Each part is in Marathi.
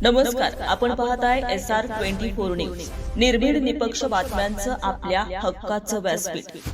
नमस्कार, आपण पाहताय SR24 न्यूज, निर्भीड निपक्ष बातम्यांचं आपल्या हक्काचं व्यासपीठ।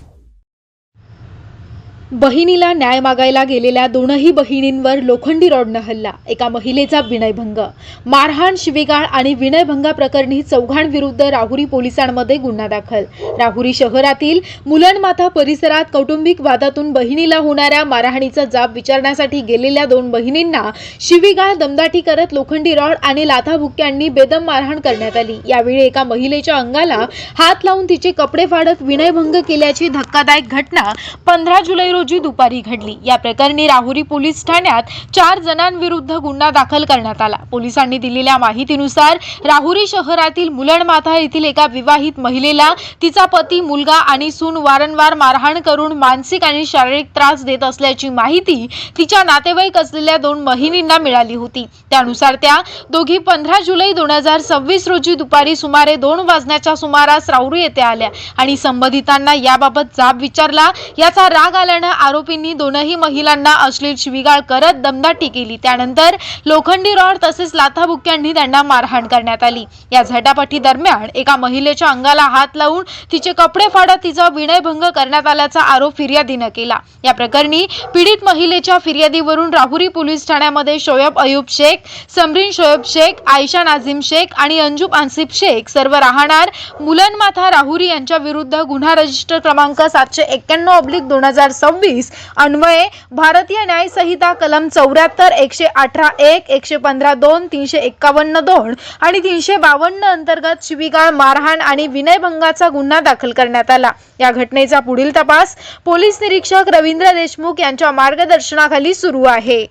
बहिणीला न्याय मागायला गेलेल्या दोनही बहिणींवर लोखंडी रॉडने हल्ला, एका महिलेचा विनयभंग, मारहाण, शिवीगाळ आणि विनयभंग प्रकरणी चौघांविरुद्ध राहुरी पोलिसांमध्ये गुन्हा दाखल। राहुरी शहरातील मुलनमाथा परिसरात कौटुंबिक वादातून बहिणीला होणाऱ्या मारहाणीचा जाब विचारण्यासाठी गेलेल्या दोन बहिणींना शिवीगाळ, दमदाटी करत लोखंडी रॉड आणि लाथाबुक्क्यांनी बेदम मारहाण करण्यात आली। यावेळी एका महिलेच्या अंगाला हात लावून तिचे कपडे फाडत विनयभंग केल्याची धक्कादायक घटना 15 जुलै रोजी दुपारी घडली। या प्रकरणी राहुरी पोलीस ठाण्यात 4 जणांविरुद्ध गुन्हा दाखल करण्यात आला। पोलिसांनी दिलेल्या माहितीनुसार राहुरी शहरातील मुलनमाथा येथील एका विवाहित महिलेला तिचा पती, मुलगा आणि सून वारंवार मारहाण करून मानसिक आणि शारीरिक त्रास देत असल्याची माहिती तिच्या नातेवाईक असलेल्या 2 बहिणींना मिळाली होती। त्यानुसार त्या दोघी 15 जुलै 2026 रोजी दुपारी सुमारे 2 वाजण्याच्या सुमारास राहुरी येथे आल्या आणि संबंधितांना याबाबत जाब विचारला। याचा राग आल्याने आरोपींनी दोनही महिलांना अश्लील शिवीगाळ करत दमदाटी केली। त्यानंतर लोखंडी रॉड तसेच लाथाबुक्क्यांनी त्यांना मारहाण करण्यात आली। या झटापटी दरम्यान एका महिलेच्या अंगाला हात लावून तिचे कपडे फाडत तिचा विनयभंग करण्यात आल्याचा आरोप फिर्यादीने केला। या प्रकरणी पीडित महिलेच्या फिर्यादीवरून राहुरी पोलीस ठाण्यामध्ये शोएब अयूब शेख, समरीन शोएब शेख, आयशा नाझीम शेख आणि अंजुम आसिफ शेख सर्व राहणार मुलनमाथा राहुरी यांच्या विरुद्ध गुन्हा रजिस्टर क्रमांक 791/2026 अन्वये भारतीय न्याय संहिता कलम 74, 118(1), 115(2), 351(2) आणि 352 अंतर्गत शिवीगाळ, मारहाण आणि विनयभंगाचा गुन्हा दाखल करण्यात आला। या घटनेचा पुढील तपास पोलीस निरीक्षक रवींद्र देशमुख यांच्या मार्गदर्शनाखाली सुरू आहे।